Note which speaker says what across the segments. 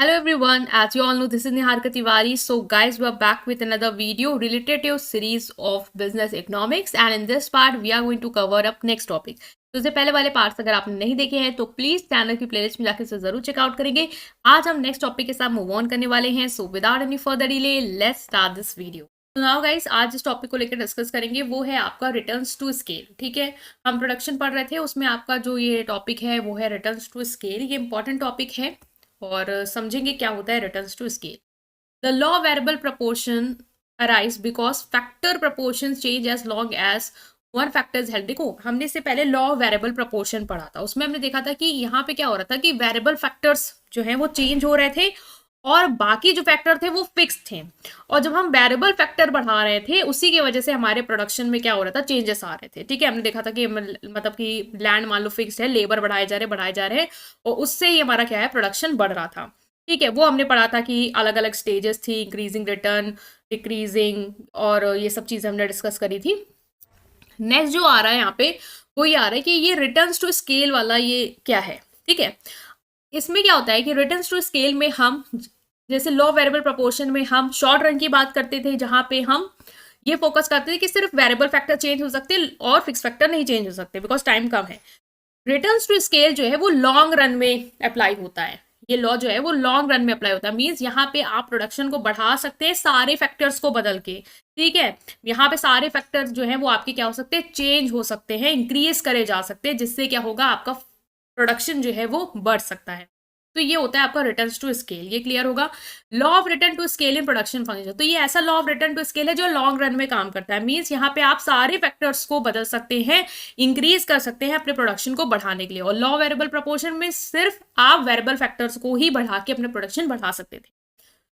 Speaker 1: Hello everyone, as you all know, this is Niharika Tiwari. So guys, we are back with another video related to series of business economics, and in this part we are going to cover up next topic. तो इससे पहले वाले parts अगर आपने नहीं देखे हैं तो प्लीज चैनल की प्लेलिस्ट में जाकर इसे जरूर चेकआउट करेंगे। आज हम नेक्स्ट टॉपिक के साथ मूव ऑन करने वाले हैं। So without any further delay let's start this video. तो नाउ गाइस, आज जिस टॉपिक को लेकर डिस्कस करेंगे वो है आपका रिटर्न्स टू स्केल। ठीक है, हम प्रोडक्शन पढ़ रहे थे, उसमें आपका जो ये टॉपिक है वो है रिटर्न्स टू स्केल। ये इंपॉर्टेंट टॉपिक है और समझेंगे क्या होता है returns to scale. The law variable proportion arise because factor proportion change as long as one factor is held. देखो, हमने इससे पहले लॉ वेरिएबल प्रपोर्शन पढ़ा था, उसमें हमने देखा था कि यहाँ पे क्या हो रहा था कि वेरिएबल फैक्टर्स जो है वो चेंज हो रहे थे और बाकी जो फैक्टर थे वो फिक्स थे। और जब हम वेरिएबल फैक्टर बढ़ा रहे थे उसी की वजह से हमारे प्रोडक्शन में क्या हो रहा था, चेंजेस आ रहे थे। ठीक है, हमने देखा था कि मतलब कि लैंड मान लो फिक्स है, लेबर बढ़ाए जा रहे हैं और उससे ही हमारा क्या है, प्रोडक्शन बढ़ रहा था। ठीक है, वो हमने पढ़ा था कि अलग अलग स्टेजेस थी, इंक्रीजिंग रिटर्न, डिक्रीजिंग, और ये सब चीज़ें हमने डिस्कस करी थी। नेक्स्ट जो आ रहा है यहाँ पे वो ये आ रहा है कि ये रिटर्न्स टू स्केल वाला ये क्या है। ठीक है, इसमें क्या होता है कि रिटर्न्स टू स्केल में हम जैसे लो वेरिएबल प्रपोर्शन में हम शॉर्ट रन की बात करते थे, जहां पे हम ये फोकस करते थे कि सिर्फ वेरिएबल फैक्टर चेंज हो सकते और फिक्स फैक्टर नहीं चेंज हो सकते बिकॉज टाइम कम है। रिटर्न्स टू स्केल जो है वो लॉन्ग रन में अप्लाई होता है। ये लॉ जो है वो लॉन्ग रन में अप्लाई होता है, मींस यहाँ पे आप प्रोडक्शन को बढ़ा सकते हैं सारे फैक्टर्स को बदल के। ठीक है, यहाँ पे सारे फैक्टर्स जो है वो आपके क्या हो सकते हैं, चेंज हो सकते हैं, इंक्रीज करे जा सकते हैं, जिससे क्या होगा, आपका प्रोडक्शन जो है वो बढ़ सकता है। तो ये होता है आपका रिटर्न्स टू स्केल। ये क्लियर होगा। Law of return to scale in production function, तो ये ऐसा law of return to scale है जो लॉन्ग रन में काम करता है। मींस यहाँ पे आप सारे फैक्टर्स को बदल सकते हैं, इंक्रीज कर सकते हैं अपने प्रोडक्शन को बढ़ाने के लिए। और लॉ वेरिएबल प्रपोर्शन में सिर्फ आप वेरिएबल फैक्टर्स को ही बढ़ा के अपने प्रोडक्शन बढ़ा सकते थे।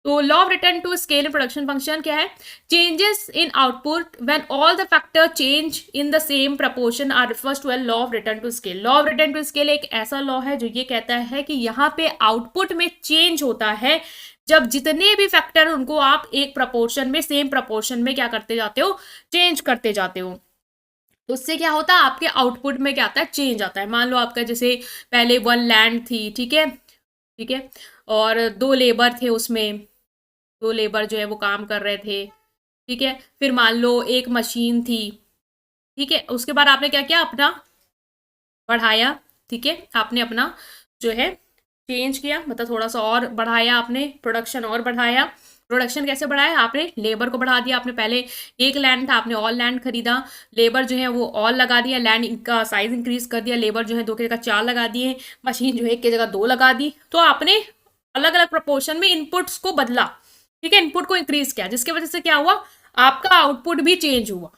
Speaker 1: तो law of return to scale in production function क्या है, changes in output when all the factor change in the same proportion are refers to law of return to scale. Law of return to scale एक ऐसा law है जो ये कहता है कि यहाँ पे आउटपुट में चेंज होता है जब जितने भी फैक्टर उनको आप एक प्रपोर्शन में, सेम प्रपोर्शन में क्या करते जाते हो, चेंज करते जाते हो। तो उससे क्या होता है, आपके आउटपुट में क्या आता है, चेंज आता है। मान लो आपका जैसे पहले 1 लैंड थी, ठीक है, ठीक है, और 2 लेबर थे, उसमें 2 लेबर जो है वो काम कर रहे थे। ठीक है, फिर मान लो एक मशीन थी। ठीक है, उसके बाद आपने क्या किया, अपना बढ़ाया। ठीक है, आपने अपना जो है चेंज किया, मतलब थोड़ा सा और बढ़ाया, आपने प्रोडक्शन और बढ़ाया। प्रोडक्शन कैसे बढ़ाया, आपने लेबर को बढ़ा दिया। आपने पहले 1 लैंड था, आपने ऑल लैंड खरीदा, लेबर जो है वो ऑल लगा दिया, लैंड का साइज इंक्रीज कर दिया, लेबर जो है 2 की जगह 4 लगा दिए, मशीन जो है 1 की जगह 2 लगा दी। तो आपने अलग अलग प्रपोर्शन में इनपुट्स को बदला। ठीक है, इनपुट को इंक्रीज किया, जिसकी वजह से क्या हुआ, आपका आउटपुट भी चेंज हुआ।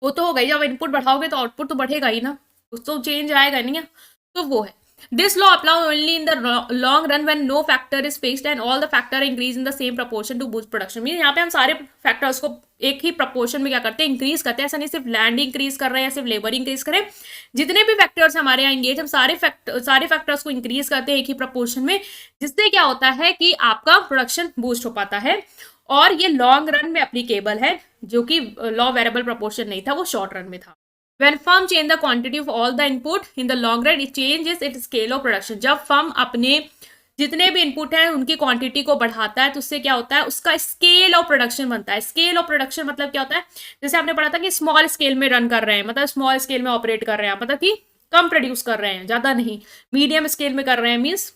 Speaker 1: वो तो हो गई, जब इनपुट बढ़ाओगे तो आउटपुट तो बढ़ेगा ही ना, कुछ तो चेंज आएगा नहीं है। तो वो है this law apply only in the long run when no factor is fixed and all the factor increase in the same proportion to boost production. Mean यहाँ पे हम सारे फैक्टर्स को एक ही प्रपोर्शन में क्या करते हैं, इंक्रीज करते हैं। ऐसा नहीं सिर्फ लैंड इंक्रीज कर रहे हैं या सिर्फ लेबर इंक्रीज करें, जितने भी फैक्टर्स हमारे यहाँ इंगेज, हम सारे फैक्टर्स को इंक्रीज करते हैं एक ही प्रपोर्शन में, जिससे क्या होता है कि आपका प्रोडक्शन बूस्ट हो पाता है। और ये लॉन्ग रन में एप्लीकेबल है, जो कि लॉ वेरिएबल प्रपोर्शन नहीं था, वो शॉर्ट रन में था। When firm change the quantity of all the input in the long run, it changes its scale of production। जब फर्म अपने जितने भी इनपुट है उनकी क्वांटिटी को बढ़ाता है तो उससे क्या होता है, उसका स्केल ऑफ प्रोडक्शन बनता है। स्केल ऑफ प्रोडक्शन मतलब क्या होता है, जैसे आपने पढ़ा था कि स्मॉल स्केल में रन कर रहे हैं, मतलब स्मॉल स्केल में ऑपरेट कर रहे हैं, मतलब कि कम प्रोड्यूस कर रहे हैं, ज्यादा नहीं। मीडियम स्केल में कर रहे हैं, मीन्स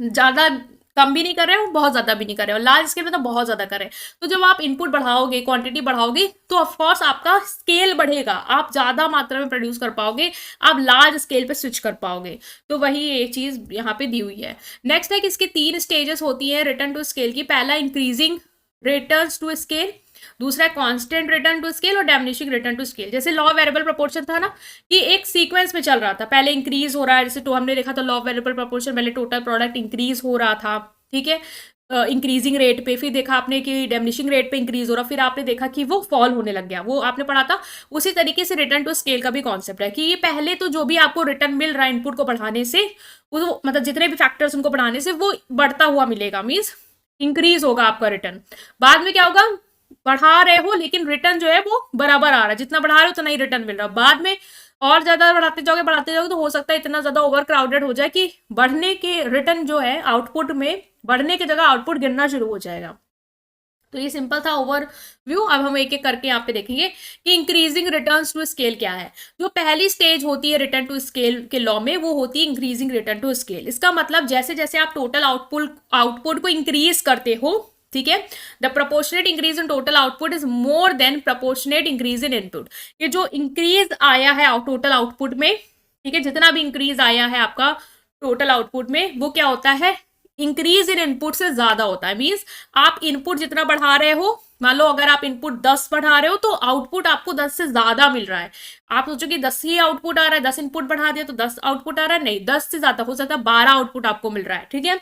Speaker 1: ज्यादा कम भी नहीं कर रहे हैं, बहुत ज्यादा भी नहीं कर रहे हैं, और लार्ज स्केल में तो बहुत ज्यादा कर रहे हैं। तो जब आप इनपुट बढ़ाओगे, क्वांटिटी बढ़ाओगे, तो ऑफकोर्स आपका स्केल बढ़ेगा, आप ज्यादा मात्रा में प्रोड्यूस कर पाओगे, आप लार्ज स्केल पे स्विच कर पाओगे। तो वही एक चीज यहाँ पे दी हुई है। नेक्स्ट है कि इसकी 3 स्टेजेस होती है रिटर्न टू स्केल की। पहला इंक्रीजिंग रिटर्न टू स्केल, दूसरा कांस्टेंट रिटर्न टू स्केल और डिमिनिशिंग रिटर्न टू स्केल। जैसे लॉ वेरिएबल प्रोपोर्शन था ना, कि एक सीक्वेंस में चल रहा था, पहले इंक्रीज हो रहा है, जैसे तो हमने देखा था लॉ वेरिएबल प्रोपोर्शन, पहले टोटल प्रोडक्ट इंक्रीज हो रहा था। ठीक है, इंक्रीजिंग रेट पे, फिर देखा आपने कि डिमिनिशिंग रेट पे इंक्रीज हो रहा, फिर आपने देखा कि वो फॉल होने लग गया, वो आपने पढ़ा था। उसी तरीके से रिटर्न टू स्केल का भी कॉन्सेप्ट है कि ये पहले तो जो भी आपको रिटर्न मिल रहा है इनपुट को बढ़ाने से, वो मतलब जितने भी फैक्टर्स उनको बढ़ाने से वो बढ़ता हुआ मिलेगा, मीन्स इंक्रीज होगा आपका रिटर्न। बाद में क्या होगा, बढ़ा रहे हो लेकिन रिटर्न जो है वो बराबर आ रहा है, जितना बढ़ा रहे हो उतना ही रिटर्न मिल रहा है। बाद में और ज़्यादा बढ़ाते जाओगे तो हो सकता है इतना ज़्यादा ओवर क्राउडेड हो जाए कि बढ़ने के रिटर्न जो है आउटपुट में बढ़ने की जगह आउटपुट गिरना शुरू हो जाएगा। तो ये सिंपल था ओवरव्यू। अब हम एक एक करके यहाँ पे देखेंगे कि इंक्रीजिंग रिटर्न्स टू स्केल क्या है। जो पहली स्टेज होती है रिटर्न टू स्केल के लॉ में, वो होती है इंक्रीजिंग रिटर्न टू स्केल। इसका मतलब जैसे जैसे आप टोटल आउटपुट को इंक्रीज करते हो, ठीक है, the proportionate increase in total output is more than proportionate increase in input. ये जो इंक्रीज आया है टोटल आउटपुट में, ठीक है, जितना भी इंक्रीज आया है आपका टोटल आउटपुट में, वो क्या होता है, इंक्रीज इन इनपुट से ज्यादा होता है। मीन्स आप इनपुट जितना बढ़ा रहे हो, मान लो अगर आप इनपुट 10 बढ़ा रहे हो तो आउटपुट आपको 10 से ज्यादा मिल रहा है। आप सोचो कि 10 ही आउटपुट आ रहा है, 10 इनपुट बढ़ा दिया तो 10 आउटपुट आ रहा है, नहीं, 10 से ज्यादा हो सकता है 12 आउटपुट आपको मिल रहा है, ठीक है।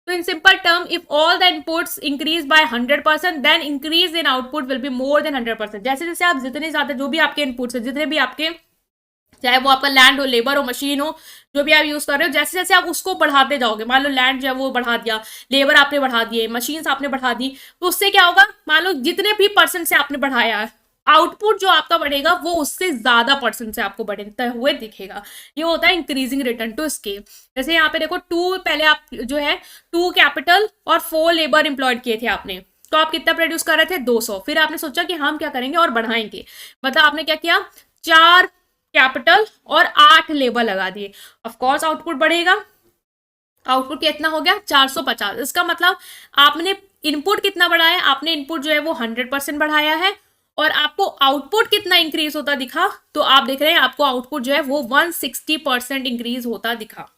Speaker 1: तो in simple term, if all the inputs increase by 100%, then increase in output will be more than 100%। जैसे जैसे आप जितने ज्यादा जो भी आपके इनपुट्स है, जितने भी आपके, चाहे वो आपका लैंड हो, लेबर हो, मशीन हो, जो भी आप यूज कर रहे हो, जैसे जैसे आप उसको बढ़ाते जाओगे, मान लो लैंड जो है वो बढ़ा दिया, लेबर आपने बढ़ा दिए, मशीन्स आपने बढ़ा दी, तो उससे क्या होगा, मान लो जितने भी परसेंट से आपने बढ़ाया, आउटपुट जो आपका बढ़ेगा वो उससे ज्यादा परसेंट से आपको बढ़ते हुए दिखेगा। ये होता है इंक्रीजिंग रिटर्न टू स्केल। जैसे यहाँ पे देखो, टू पहले आप जो है 2 कैपिटल और 4 लेबर एम्प्लॉयड किए थे आपने, तो आप कितना प्रोड्यूस कर रहे थे, 200। फिर आपने सोचा कि हम क्या करेंगे और बढ़ाएंगे, मतलब आपने क्या किया, 4 कैपिटल और 8 लेबर लगा दिए, ऑफ कोर्स आउटपुट बढ़ेगा। आउटपुट कितना हो गया, 450। इसका मतलब आपने इनपुट कितना बढ़ाया, आपने इनपुट जो है वो 100% बढ़ाया है, और आपको आउटपुट कितना इंक्रीज होता दिखा, तो आप देख रहे हैं आपको आउटपुट जो है वो 160% इंक्रीज होता दिखा,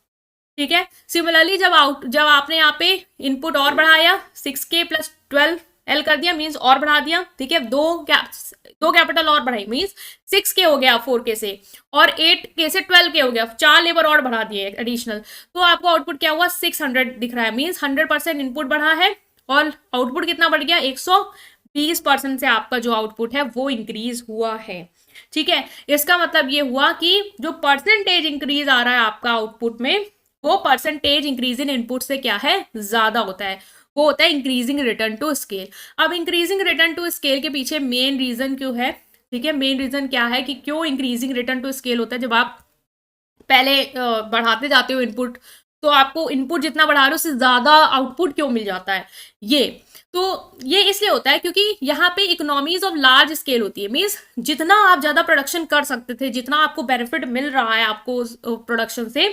Speaker 1: ठीक है। सिमिलरली जब आपने यहाँ पे इनपुट और बढ़ाया, 6K प्लस 12L कर दिया, मीन्स और बढ़ा दिया, ठीक है, दो कैपिटल और बढ़ाई, मीन्स 6K हो गया 4K से, और 8K से 12K हो गया, 4 लेबर और बढ़ा दिए एडिशनल, तो आपको आउटपुट क्या हुआ, 600 दिख रहा है। मीन्स 100% इनपुट बढ़ा है और आउटपुट कितना बढ़ गया, 120% से आपका जो आउटपुट है वो इंक्रीज हुआ है, ठीक है। इसका मतलब ये हुआ कि जो परसेंटेज इंक्रीज आ रहा है आपका आउटपुट में, वो परसेंटेज इंक्रीज इन इनपुट से क्या है, ज्यादा होता है, वो होता है इंक्रीजिंग रिटर्न टू स्केल। अब इंक्रीजिंग रिटर्न टू स्केल के पीछे मेन रीजन क्यों है, ठीक है, मेन रीजन क्या है कि क्यों इंक्रीजिंग रिटर्न टू स्केल होता है। जब आप पहले बढ़ाते जाते हो इनपुट, तो आपको इनपुट जितना बढ़ा रहे हो उससे ज्यादा आउटपुट क्यों मिल जाता है, ये इसलिए होता है क्योंकि यहाँ पे इकोनॉमीज ऑफ लार्ज स्केल होती है। मीन्स जितना आप ज्यादा प्रोडक्शन कर सकते थे, जितना आपको बेनिफिट मिल रहा है आपको प्रोडक्शन से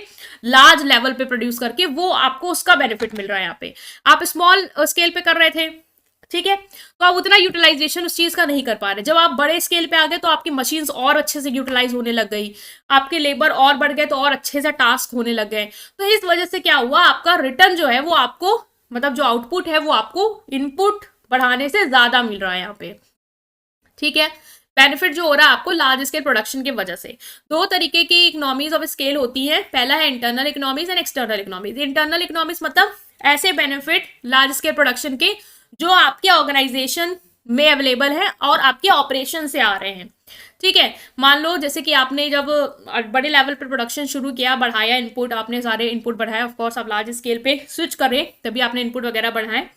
Speaker 1: लार्ज लेवल पे प्रोड्यूस करके, वो आपको उसका बेनिफिट मिल रहा है। यहाँ पे आप स्मॉल स्केल पे कर रहे थे, ठीक है, तो आप उतना यूटिलाइजेशन उस चीज का नहीं कर पा रहे। जब आप बड़े स्केल पे आ गए तो आपकी मशीन्स और अच्छे से यूटिलाइज होने लग गई, आपके लेबर और बढ़ गए तो और अच्छे से टास्क होने लग गए। तो इस वजह से क्या हुआ, आपका रिटर्न जो है वो आपको, मतलब जो आउटपुट है वो आपको इनपुट बढ़ाने से ज्यादा मिल रहा है यहाँ पे, ठीक है। बेनिफिट जो हो रहा है आपको लार्ज स्केल प्रोडक्शन की वजह से। दो तरीके की इकोनॉमीज ऑफ स्केल होती है, पहला है internal economies and external economies. Internal economies मतलब ऐसे बेनिफिट लार्ज स्केल प्रोडक्शन के जो आपके ऑर्गेनाइजेशन में अवेलेबल है और आपके ऑपरेशन से आ रहे हैं, ठीक है। मान लो जैसे कि आपने जब बड़े लेवल पर प्रोडक्शन शुरू किया, बढ़ाया इनपुट, आपने सारे इनपुट बढ़ाया, ऑफ कोर्स आप लार्ज स्केल पे स्विच करें तभी आपने इनपुट वगैरह बढ़ाए,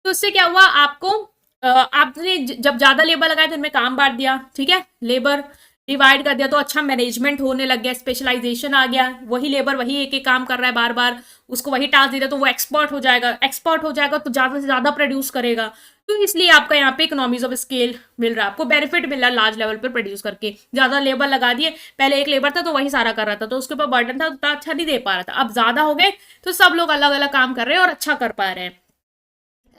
Speaker 1: तो उससे क्या हुआ, आपको आपने जब ज्यादा लेबर लगाए तो इनमें काम बांट दिया, ठीक है, लेबर डिवाइड कर दिया तो अच्छा मैनेजमेंट होने लग गया, स्पेशलाइजेशन आ गया, वही लेबर वही एक एक काम कर रहा है बार बार, उसको वही टास्क दे दिया तो वो एक्सपर्ट हो जाएगा तो ज्यादा से ज्यादा प्रोड्यूस करेगा। तो इसलिए आपका यहाँ पे इकोनॉमीज ऑफ स्केल मिल रहा है, आपको बेनिफिट मिल रहा है लार्ज लेवल पर प्रोड्यूस करके। ज्यादा लेबर लगा दिए, पहले एक लेबर था तो वही सारा कर रहा था तो उसके ऊपर बर्डन था, तो अच्छा नहीं दे पा रहा था, अब ज्यादा हो गए तो सब लोग अलग अलग काम कर रहे हैं और अच्छा कर पा रहे हैं।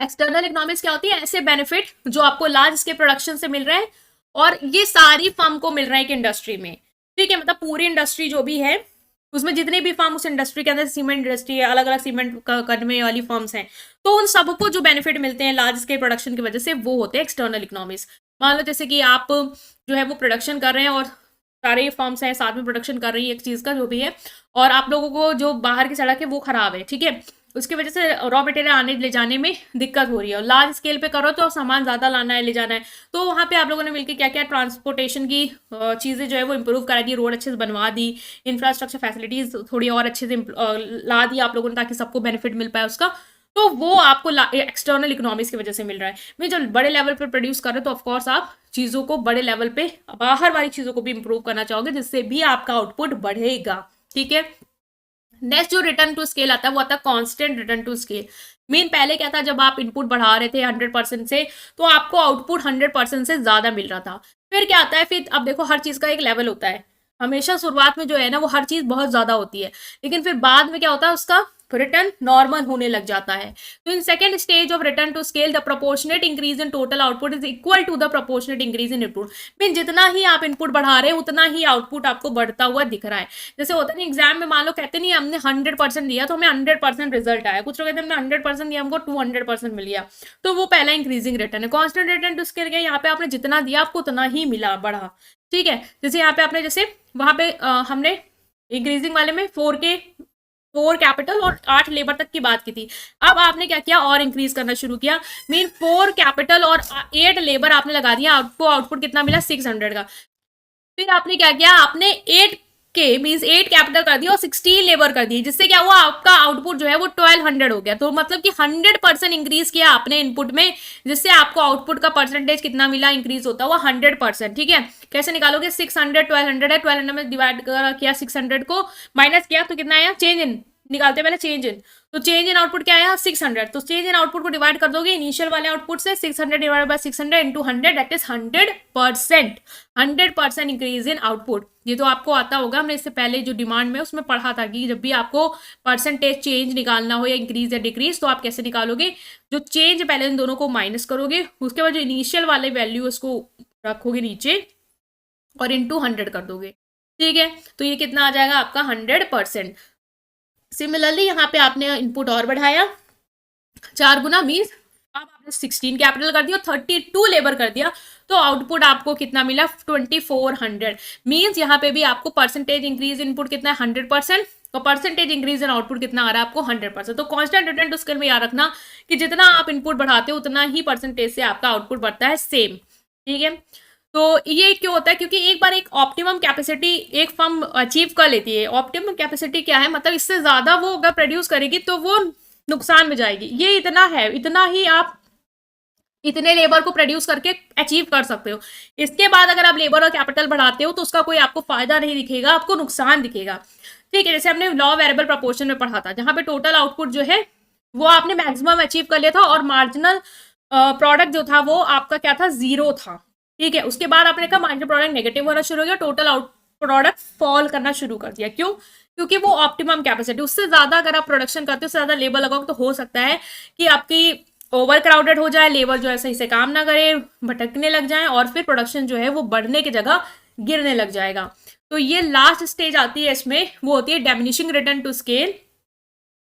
Speaker 1: एक्सटर्नल इकोनॉमिक्स क्या होती है, ऐसे बेनिफिट जो आपको लार्ज स्केल प्रोडक्शन से मिल रहे हैं और ये सारी फर्म को मिल रहा है एक इंडस्ट्री में, ठीक है, मतलब पूरी इंडस्ट्री जो भी है उसमें जितने भी फर्म उस इंडस्ट्री के अंदर, सीमेंट इंडस्ट्री है, अलग अलग सीमेंट करने वाली फर्म्स हैं, तो उन सबको जो बेनिफिट मिलते हैं लार्ज स्केल प्रोडक्शन की वजह से, वो होते हैं एक्सटर्नल इकोनॉमिक्स। मान लो जैसे कि आप जो है वो प्रोडक्शन कर रहे हैं और सारे फर्म्स हैं साथ में प्रोडक्शन कर रही है एक चीज का जो भी है, और आप लोगों को जो बाहर की सड़क है वो खराब है, ठीक है, उसकी वजह से रॉ मटेरियल आने ले जाने में दिक्कत हो रही है, और लार्ज स्केल पे करो तो सामान ज्यादा लाना है, ले जाना है, तो वहाँ पे आप लोगों ने मिलकर क्या क्या ट्रांसपोर्टेशन की चीजें जो है वो इम्प्रूव करा दी, रोड अच्छे से बनवा दी, इंफ्रास्ट्रक्चर फैसिलिटीज थोड़ी और अच्छे से ला दी आप लोगों ने ताकि सबको बेनिफिट मिल पाए उसका। तो वो आपको एक्सटर्नल इकोनॉमिक्स की वजह से मिल रहा है। मैं जब बड़े लेवल पे प्रोड्यूस कर रहे हो तो ऑफकोर्स आप चीज़ों को बड़े लेवल पे बाहर वाली चीज़ों को भी इंप्रूव करना चाहोगे, जिससे भी आपका आउटपुट बढ़ेगा। ठीक है, नेक्स्ट जो रिटर्न टू स्केल आता है वो आता है कांस्टेंट रिटर्न टू स्केल। मेन पहले क्या था, जब आप इनपुट बढ़ा रहे थे 100% से तो आपको आउटपुट 100% से ज्यादा मिल रहा था। फिर क्या आता है, फिर अब देखो हर चीज का एक लेवल होता है। हमेशा शुरुआत में जो है ना वो हर चीज बहुत ज्यादा होती है, लेकिन फिर बाद में क्या होता है, उसका रिटर्न नॉर्मल होने लग जाता है। तो in second stage of return to scale the proportionate increase in total output is equal to the proportionate increase in input. Mean जितना ही आप इनपुट बढ़ा रहे हैं उतना ही आउटपुट आपको बढ़ता हुआ दिख रहा है। जैसे होता है ना एग्जाम में, मान लो कहते नहीं हमने 100% दिया तो हमें 100% रिजल्ट आया, कुछ लोग कहते हैं हमने 100% दिया हमको 200% मिल गया, तो वो पहला इंक्रीजिंग रिटर्न है। कॉन्स्टेंट रिटर्न टू स्केल क्या, यहाँ पे आपने जितना दिया आपको उतना ही मिला, बढ़ा। ठीक है, जैसे यहाँ पे आपने जैसे वहां पे हमने इंक्रीजिंग वाले में 4 कैपिटल और 8 लेबर तक की बात की थी। अब आपने क्या किया, और इंक्रीज करना शुरू किया। मीन 4 कैपिटल और 8 लेबर आपने लगा दिया, आपको आउटपुट कितना मिला 600 का। फिर आपने क्या किया, आपने 8 के मीन्स 8 कैपिटल कर दिया और 16 लेबर कर दिए, जिससे क्या हुआ, आपका आउटपुट जो है वो 1200 हो गया। तो मतलब कि 100% इंक्रीज किया आपने इनपुट में, जिससे आपको आउटपुट का परसेंटेज कितना मिला, इंक्रीज होता हुआ 100%। ठीक है, कैसे निकालोगे, 600 1200 है, 1200 में डिवाइड किया 600 को, माइनस किया तो कितना आया, चेंज इन निकालते पहले चेंज इन, तो चेंज इन आउटपुट क्या आया 600। तो चेंज इन आउटपुट को डिवाइड कर दोगे इनिशियल वाले आउटपुट से, 600 divide by 600 into 100 that is 100%। 100% increase in output. ये तो आपको आता होगा, हमने इससे पहले जो डिमांड में उसमें पढ़ा था कि जब भी आपको परसेंटेज चेंज निकालना हो या इंक्रीज या डिक्रीज, तो आप कैसे निकालोगे, जो चेंज पहले इन दोनों को माइनस करोगे, उसके बाद जो इनिशियल वाले वैल्यू उसको रखोगे नीचे और इंटू 100 कर दोगे। ठीक है, तो ये कितना आ जाएगा आपका 100%। सिमिलरली यहाँ पे आपने इनपुट और बढ़ाया 4 गुना, मीन्स अब आपने 16 कैपिटल कर दिया, 32 लेबर कर दिया, तो आउटपुट आपको कितना मिला 2400। मीन्स यहाँ पे भी आपको परसेंटेज इंक्रीज इनपुट कितना है 100%, तो परसेंटेज इंक्रीज इन आउटपुट कितना आ रहा है आपको 100%। तो कांस्टेंट रिटर्न टू स्केल में याद रखना कि जितना आप इनपुट बढ़ाते हो उतना ही परसेंटेज से आपका आउटपुट बढ़ता है, सेम। ठीक है, तो ये क्यों होता है, क्योंकि एक बार एक ऑप्टिमम कैपेसिटी एक फर्म अचीव कर लेती है। ऑप्टिमम कैपेसिटी क्या है, मतलब इससे ज्यादा वो अगर प्रोड्यूस करेगी तो वो नुकसान में जाएगी। ये इतना है, इतना ही आप इतने लेबर को प्रोड्यूस करके अचीव कर सकते हो। इसके बाद अगर आप लेबर और कैपिटल बढ़ाते हो तो उसका कोई आपको फायदा नहीं दिखेगा, आपको नुकसान दिखेगा। ठीक है, जैसे हमने लॉ वेरिएबल प्रपोर्शन में पढ़ा था, जहां पे टोटल आउटपुट जो है वो आपने मैक्सिमम अचीव कर लिया था और मार्जिनल प्रोडक्ट जो था वो आपका क्या था, 0 था। ठीक है, उसके बाद आपने कहा मार्जिनल प्रोडक्ट नेगेटिव होना शुरू हो गया, टोटल आउट प्रोडक्ट फॉल करना शुरू कर दिया। क्यों, क्योंकि वो ऑप्टिमम कैपेसिटी, उससे ज्यादा अगर आप प्रोडक्शन करते हो, उससे ज्यादा लेबर लगाओ तो हो सकता है कि आपकी ओवर क्राउडेड हो जाए, लेबर जो है सही से काम ना करे, भटकने लग जाए और फिर प्रोडक्शन जो है वो बढ़ने की जगह गिरने लग जाएगा। तो ये लास्ट स्टेज आती है इसमें, वो होती है डिमिनिशिंग रिटर्न टू स्केल।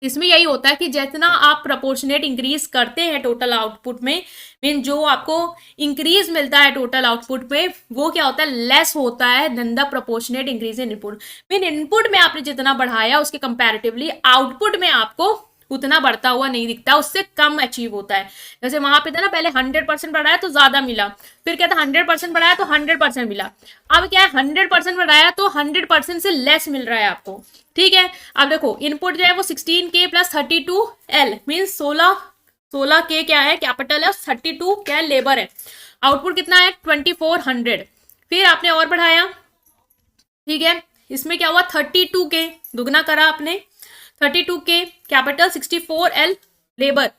Speaker 1: इसमें यही होता है कि जितना आप प्रपोर्शनेट इंक्रीज करते हैं टोटल आउटपुट में, मीन जो आपको इंक्रीज मिलता है टोटल आउटपुट में, वो क्या होता है, लेस होता है than the proportionate increase in input. Mean input में आपने जितना बढ़ाया उसके कंपैरेटिवली आउटपुट में आपको उतना बढ़ता हुआ नहीं दिखता, उससे कम अचीव होता है। जैसे वहां पे था ना, पहले 100% बढ़ाया तो ज्यादा मिला, फिर क्या था 100% बढ़ाया तो 100% मिला। अब क्या है, 100% बढ़ाया तो 100% से लेस मिल रहा है आपको। ठीक है, अब देखो इनपुट जो है वो 16K plus 32L mean 16K क्या है, कैपिटल है, 32 क्या है, लेबर है। आउटपुट कितना है 2400। फिर आपने और बढ़ाया, ठीक है, इसमें क्या हुआ 32K दुगना करा आपने, 32K कैपिटल, 64L लेबर,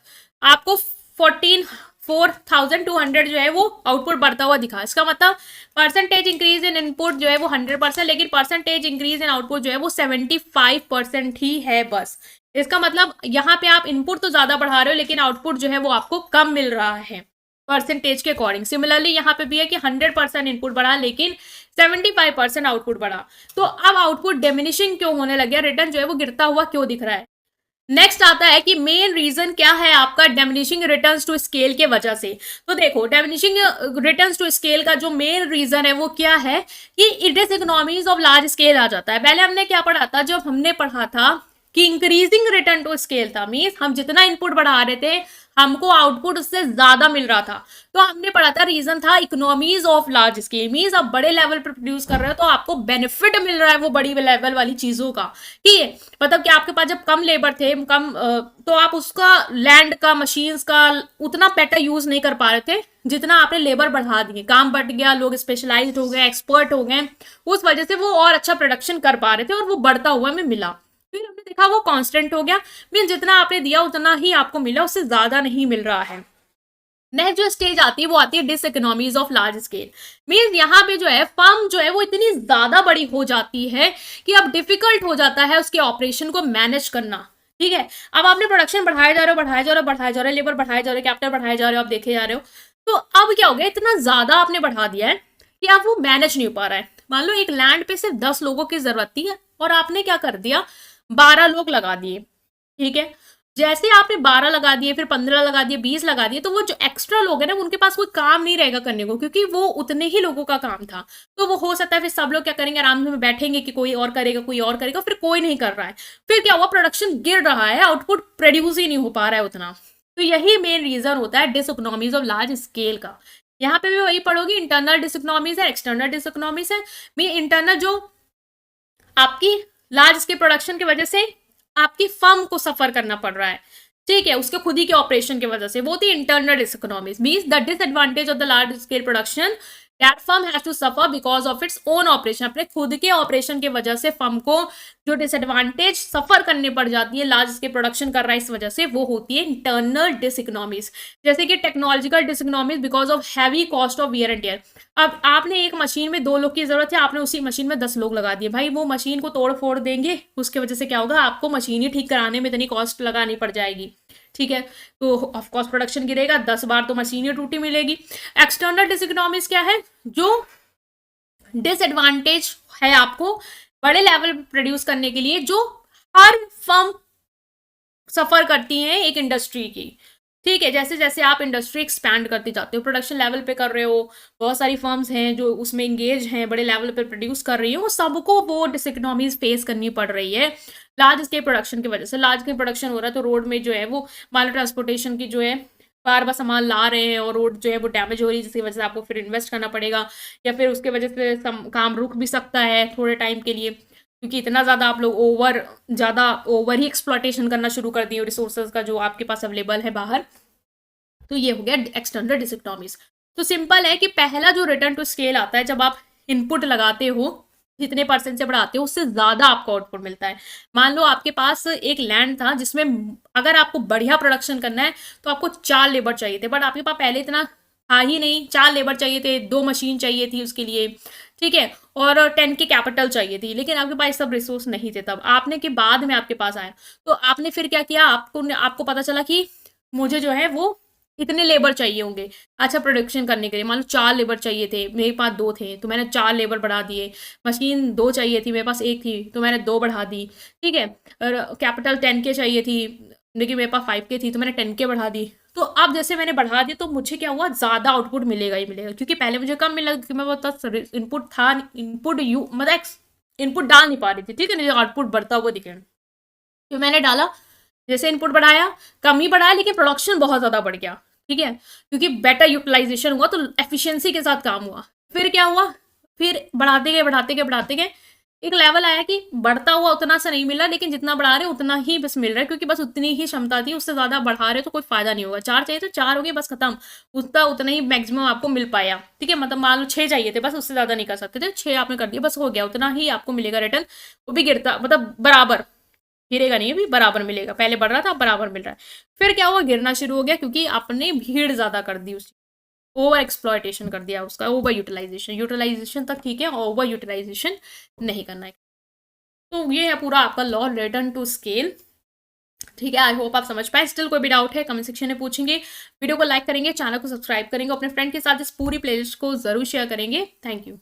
Speaker 1: आपको 44,200 जो है वो आउटपुट बढ़ता हुआ दिखा। इसका मतलब परसेंटेज इंक्रीज इन इनपुट जो है वो 100%, लेकिन परसेंटेज इंक्रीज इन आउटपुट जो है वो 75% ही है बस। इसका मतलब यहाँ पे आप इनपुट तो ज्यादा बढ़ा रहे हो लेकिन आउटपुट जो है वो आपको कम मिल रहा है परसेंटेज के अकॉर्डिंग। सिमिलरली यहाँ पे भी है कि 100% इनपुट बढ़ा लेकिन 75% आउटपुट बढ़ा। तो अब आउटपुट डिमिनिशिंग क्यों होने लग गया, रिटर्न जो है वो गिरता हुआ क्यों दिख रहा है। नेक्स्ट आता है कि मेन रीजन क्या है आपका डिमिनिशिंग रिटर्न्स टू स्केल के वजह से। तो देखो डिमिनिशिंग रिटर्न्स टू स्केल का जो मेन रीजन है वो क्या है कि it is economies of large scale आ जाता है। पहले हमने क्या पढ़ा था, जब हमने पढ़ा था कि इंक्रीजिंग रिटर्न टू स्केल था, मीन्स हम जितना इनपुट बढ़ा रहे थे हमको आउटपुट उससे ज्यादा मिल रहा था। तो हमने पढ़ा था रीजन था economies of large scale, means आप बड़े लेवल पर प्रोड्यूस कर रहे हो तो आपको बेनिफिट मिल रहा है वो बड़ी लेवल वाली चीजों का। ठीक है, मतलब कि आपके पास जब कम लेबर थे, कम तो आप उसका लैंड का, मशीन्स का उतना बेटर यूज नहीं कर पा रहे थे जितना आपने लेबर बढ़ा दिए, काम बढ़ गया, लोग स्पेशलाइज्ड हो गए, एक्सपर्ट हो गए, उस वजह से वो और अच्छा प्रोडक्शन कर पा रहे थे और वो बढ़ता हुआ हमें मिला। फिर हमने देखा वो कांस्टेंट हो गया, मीन जितना आपने दिया उतना ही आपको मिला, उससे ज्यादा नहीं मिल रहा है। नेक्स्ट जो स्टेज आती है वो आती है diseconomies of large scale, mean यहाँ पे जो है फर्म जो है वो इतनी ज्यादा बड़ी हो जाती है कि अब डिफिकल्ट हो जाता है उसके ऑपरेशन को मैनेज करना। ठीक है, अब आपने प्रोडक्शन बढ़ाए जा रहे हो, बढ़ाए जा रहे हो, बढ़ाए जा रहे हो, लेबर बढ़ाए जा रहे हो, कैपिटल बढ़ाए जा रहे हो, आप देखे जा रहे हो, तो अब क्या हो गया, इतना ज्यादा आपने बढ़ा दिया है कि अब वो मैनेज नहीं हो पा रहा है। मान लो एक लैंड पे सिर्फ 10 लोगों की जरूरत थी और आपने क्या कर दिया, 12 लोग लगा दिए। ठीक है, जैसे आपने 12 लगा दिए, फिर 15 लगा दिए, 20 लगा दिए, तो वो जो एक्स्ट्रा लोग हैं ना उनके पास कोई काम नहीं रहेगा करने को, क्योंकि वो उतने ही लोगों का काम था। तो वो हो सकता है फिर सब लोग क्या करेंगे, आराम से बैठेंगे कि कोई और करेगा, कोई और करेगा, फिर कोई नहीं कर रहा है। फिर क्या हुआ, प्रोडक्शन गिर रहा है, आउटपुट प्रोड्यूस ही नहीं हो पा रहा है उतना। तो यही मेन रीजन होता है डिसइकोनॉमीज ऑफ लार्ज स्केल का। यहाँ पे भी वही पढ़ोगी, इंटरनल डिसइकोनॉमीज है, एक्सटर्नल डिसइकोनॉमीज है। मी इंटरनल जो आपकी लार्ज स्केल प्रोडक्शन की वजह से आपकी फर्म को सफर करना पड़ रहा है, ठीक है, उसके खुद ही के ऑपरेशन की वजह से, वो थी internal diseconomies. Means the disadvantage of the large scale production that firm has to suffer because of its own operation, अपने खुद के ऑपरेशन की वजह से फर्म को जो डिसएडवांटेज सफर करने पड़ जाती है लार्ज स्केल प्रोडक्शन कर रहा है इस वजह से, वो होती है इंटरनल डिसइकोनॉमीज। जैसे कि technological diseconomies because of heavy cost of wear and tear. अब आपने एक मशीन में 2 लोग की जरूरत है, आपने उसी मशीन में 10 लोग लगा दिए, भाई वो मशीन को तोड़ फोड़ देंगे, उसके वजह से क्या होगा, आपको मशीन ही ठीक कराने में इतनी कॉस्ट लगानी पड़ जाएगी। ठीक है, तो ऑफकोर्स प्रोडक्शन गिरेगा, 10 बार तो मशीन ही टूटी मिलेगी। एक्सटर्नल डिसइकोनॉमीज क्या है, जो डिसएडवांटेज है आपको बड़े लेवल प्रोड्यूस करने के लिए, जो हर फर्म सफर करती है एक इंडस्ट्री की। ठीक है, जैसे जैसे आप इंडस्ट्री एक्सपैंड करते जाते हो, प्रोडक्शन लेवल पे कर रहे हो, बहुत सारी फर्म्स हैं जो उसमें इंगेज हैं, बड़े लेवल पे प्रोड्यूस कर रही हो, सबको वो डिसइकोनॉमीज फेस करनी पड़ रही है लार्ज स्केल प्रोडक्शन की वजह से। लार्ज स्केल प्रोडक्शन हो रहा है तो रोड में जो है वो माल ट्रांसपोर्टेशन की जो है बार बार सामान ला रहे हैं और रोड जो है वो डैमेज हो रही है, जिसकी वजह से आपको फिर इन्वेस्ट करना पड़ेगा, या फिर उसके वजह से काम रुक भी सकता है थोड़े टाइम के लिए, क्योंकि इतना ज़्यादा आप लोग ओवर ही एक्सप्लॉटेशन करना शुरू कर दिए रिसोर्सेज का जो आपके पास अवेलेबल है बाहर। तो ये हो गया एक्सटर्नल डिसइकोनॉमीज। तो सिंपल है कि पहला जो रिटर्न टू स्केल आता है जब आप इनपुट लगाते हो, जितने परसेंट से बढ़ाते हो उससे ज्यादा आपको आउटपुट मिलता है। मान लो आपके पास एक लैंड था जिसमें अगर आपको बढ़िया प्रोडक्शन करना है तो आपको 4 लेबर चाहिए थे, बट आपके पास पहले इतना था ही नहीं, 4 लेबर चाहिए थे, 2 मशीन चाहिए थी उसके लिए, ठीक है, और 10 की कैपिटल चाहिए थी, लेकिन आपके पास सब रिसोर्स नहीं थे तब, आपने के बाद में आपके पास आया, तो आपने फिर क्या किया, आपको पता चला कि मुझे जो है वो इतने लेबर चाहिए होंगे अच्छा प्रोडक्शन करने के लिए। मान लो 4 लेबर चाहिए थे, मेरे पास 2 थे तो मैंने 4 लेबर बढ़ा दिए, मशीन 2 चाहिए थी, मेरे पास 1 थी तो मैंने 2 बढ़ा दी, ठीक है, और कैपिटल 10 के चाहिए थी लेकिन मेरे पास 5 के थी तो मैंने 10 के बढ़ा दी। तो अब जैसे मैंने बढ़ा दिया तो मुझे क्या हुआ, ज़्यादा आउटपुट मिलेगा ही मिलेगा, क्योंकि पहले मुझे कम मिला क्योंकि मैं बहुत इनपुट था, मतलब इनपुट डाल नहीं पा रही थी, ठीक है, आउटपुट बढ़ता हुआ दिखे, तो मैंने डाला, जैसे इनपुट बढ़ाया, कम ही बढ़ाया लेकिन प्रोडक्शन बहुत ज़्यादा बढ़ गया, ठीक है, क्योंकि बेटर यूटिलाइजेशन हुआ तो एफिशिएंसी के साथ काम हुआ। फिर क्या हुआ, फिर बढ़ाते गए एक लेवल आया कि बढ़ता हुआ उतना सा नहीं मिला, लेकिन जितना बढ़ा रहे उतना ही बस मिल रहा है, क्योंकि बस उतनी ही क्षमता थी, उससे ज़्यादा बढ़ा रहे तो कोई फायदा नहीं होगा। 4 चाहिए तो 4 हो गए, बस खत्म, उतना ही मैक्सिमम आपको मिल पाया, ठीक है, मतलब मान लो 6 चाहिए थे, बस उससे ज़्यादा नहीं कर सकते थे, 6 आपने कर दिया, बस हो गया, उतना ही आपको मिलेगा रिटर्न, वो भी गिरता मतलब बराबर गिरेगा नहीं, अभी बराबर मिलेगा, पहले बढ़ रहा था बराबर मिल रहा है। फिर क्या हुआ, गिरना शुरू हो गया क्योंकि आपने भीड़ ज्यादा कर दी, उसकी ओवर एक्सप्लॉयटेशन कर दिया, उसका ओवर यूटिलाइजेशन तक ठीक है, ओवर यूटिलाइजेशन नहीं करना है। तो ये है पूरा आपका लॉ रिटर्न टू स्केल, ठीक है। आई होप आप समझ पाए। स्टिल कोई भी डाउट है कमेंट सेक्शन में पूछेंगे, वीडियो को लाइक करेंगे, चैनल को सब्सक्राइब करेंगे, अपने फ्रेंड के साथ इस पूरी प्लेलिस्ट को जरूर शेयर करेंगे। Thank you.